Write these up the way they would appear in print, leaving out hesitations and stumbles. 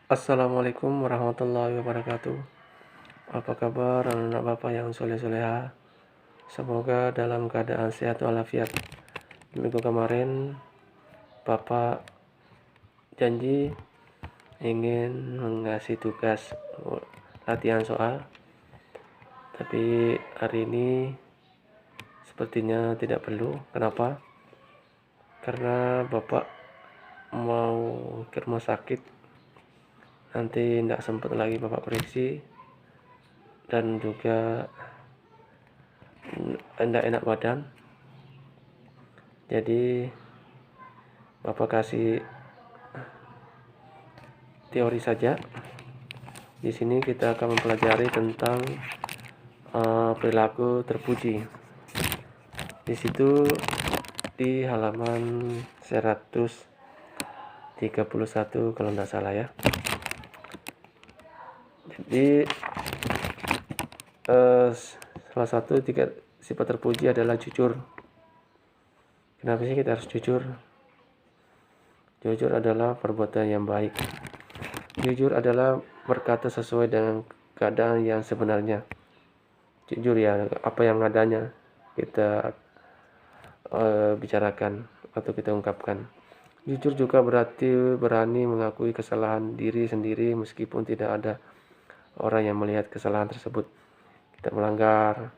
Assalamualaikum warahmatullahi wabarakatuh. Apa kabar anak-anak Bapak yang soleh-soleha? Semoga dalam keadaan sehat walafiat. Minggu kemarin Bapak janji ingin mengasih tugas latihan soal, tapi hari ini sepertinya tidak perlu. Kenapa? Karena Bapak mau ke rumah sakit. Nanti tidak sempat lagi Bapak periksa dan juga tidak enak badan. Jadi Bapak kasih teori saja. Di sini kita akan mempelajari tentang perilaku terpuji. Di situ di halaman 131 kalau tidak salah ya. Jadi salah satu tiga sifat terpuji adalah jujur. Kenapa sih kita harus jujur? Jujur adalah perbuatan yang baik. Jujur adalah berkata sesuai dengan keadaan yang sebenarnya. Jujur ya, apa yang adanya kita bicarakan atau kita ungkapkan. Jujur juga berarti berani mengakui kesalahan diri sendiri meskipun tidak ada orang yang melihat kesalahan tersebut. Kita melanggar,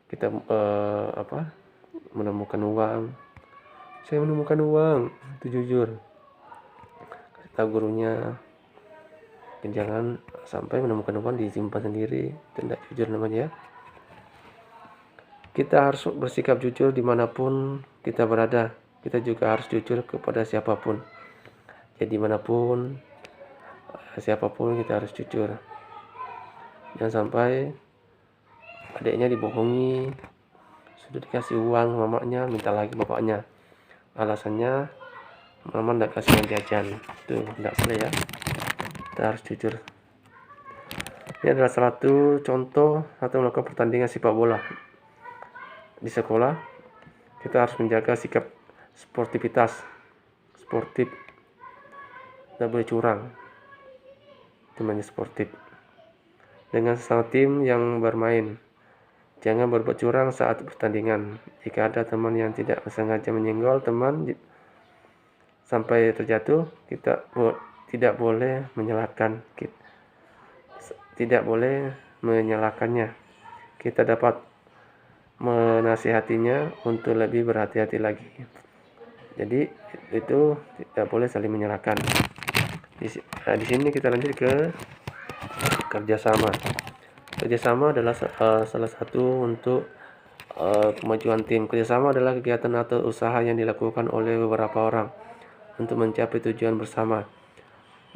kita menemukan uang. Saya menemukan uang, itu jujur. Kasih tahu gurunya. Jangan sampai menemukan uang disimpan sendiri, itu tidak jujur namanya ya. Kita harus bersikap jujur dimanapun kita berada. Kita juga harus jujur kepada siapapun. Jadi dimanapun, siapapun kita harus jujur. Jangan sampai adiknya dibohongi, sudah dikasih uang mamanya, minta lagi bapaknya. Alasannya mama tidak kasih uang jajan. Itu tidak boleh ya. Kita harus jujur. Ini adalah salah satu contoh atau melakukan pertandingan sepak bola. Di sekolah kita harus menjaga sikap sportif, tidak boleh curang, temannya sportif dengan sesama tim yang bermain. Jangan berbuat curang saat pertandingan. Jika ada teman yang tidak sengaja menyenggol teman sampai terjatuh, kita tidak boleh menyalahkannya. Kita dapat menasihatinya untuk lebih berhati-hati lagi. Jadi itu tidak boleh saling menyalahkan. Di sini kita lanjut ke kerjasama. Kerjasama adalah salah satu untuk kemajuan tim. Kerjasama adalah kegiatan atau usaha yang dilakukan oleh beberapa orang untuk mencapai tujuan bersama.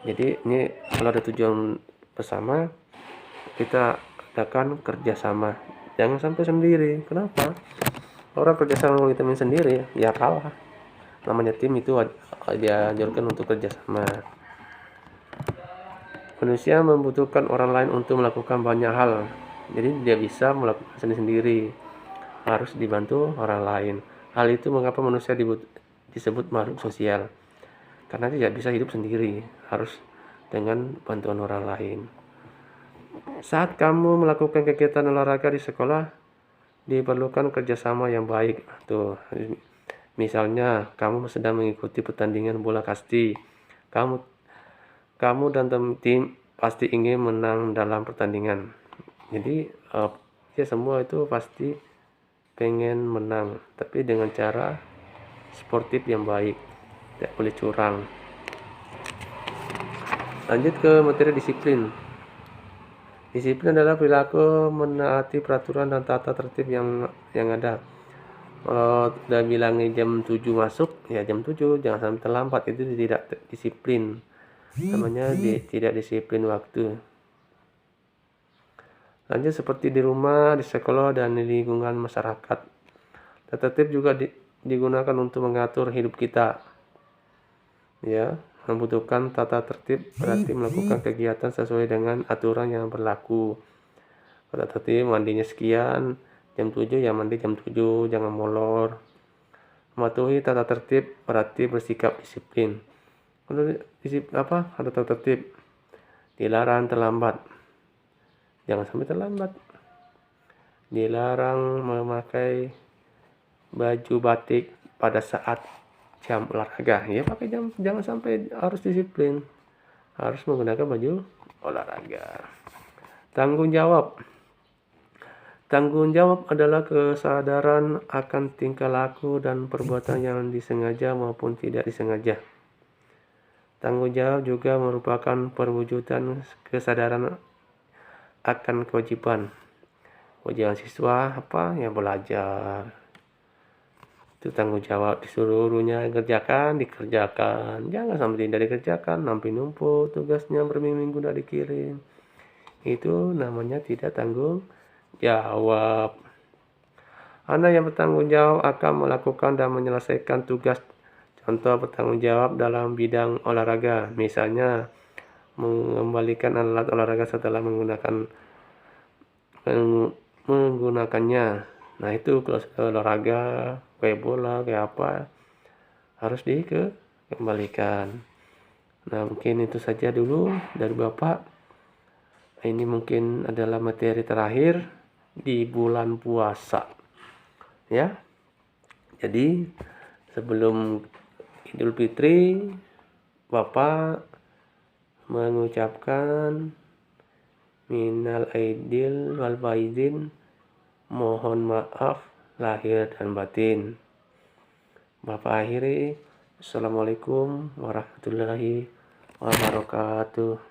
Jadi ini kalau ada tujuan bersama, kita adakan kerjasama. Jangan sampai sendiri. Kenapa? Orang kerjasama dengan teman sendiri ya kalah. Namanya tim itu dianjurkan untuk kerjasama. Manusia membutuhkan orang lain untuk melakukan banyak hal. Jadi dia bisa melakukan sendiri. Harus dibantu orang lain. Hal itu mengapa manusia disebut makhluk sosial. Karena tidak bisa hidup sendiri. Harus dengan bantuan orang lain. Saat kamu melakukan kegiatan olahraga di sekolah, diperlukan kerjasama yang baik. Tuh, misalnya kamu sedang mengikuti pertandingan bola kasti. Kamu dan tim pasti ingin menang dalam pertandingan. Jadi ya semua itu pasti pengen menang, tapi dengan cara sportif yang baik, tidak boleh curang. Lanjut ke materi disiplin. Disiplin adalah perilaku menaati peraturan dan tata tertib yang ada. Kalau udah bilangnya jam 7 masuk, ya jam 7, jangan sampai terlambat. Itu tidak disiplin. Namanya tidak disiplin waktu. Lanjut seperti di rumah, di sekolah, dan di lingkungan masyarakat. Tata tertib juga digunakan untuk mengatur hidup kita. Ya, membutuhkan tata tertib berarti melakukan kegiatan sesuai dengan aturan yang berlaku. Tata tertib mandinya sekian, jam 7 ya mandi jam 7, jangan molor. Mematuhi tata tertib berarti bersikap disiplin. Untuk ada tata tertib Dilarang terlambat. Jangan sampai terlambat. Dilarang memakai baju batik pada saat jam olahraga. Ya pakai jam, jangan sampai, harus disiplin. Harus menggunakan baju olahraga. Tanggung jawab. Tanggung jawab adalah kesadaran akan tingkah laku dan perbuatan yang disengaja maupun tidak disengaja. Tanggung jawab juga merupakan perwujudan kesadaran akan kewajiban. Kewajiban siswa apa? Ya belajar. Itu tanggung jawab, disuruhnya kerjakan, dikerjakan. Jangan sampai tidak dikerjakan, sampai numpuk tugasnya berminggu-minggu tidak dikirim. Itu namanya tidak tanggung jawab. Anak yang bertanggung jawab akan melakukan dan menyelesaikan tugas. Contoh bertanggung jawab dalam bidang olahraga, misalnya mengembalikan alat olahraga setelah menggunakannya. Nah itu kalau olahraga kayak bola kayak apa harus dikembalikan. Nah mungkin itu saja dulu dari Bapak. Ini mungkin adalah materi terakhir di bulan puasa, ya. Jadi sebelum Idul Fitri, Bapak mengucapkan minal aidin wal faizin, mohon maaf lahir dan batin. Bapak akhiri, Assalamualaikum warahmatullahi wabarakatuh.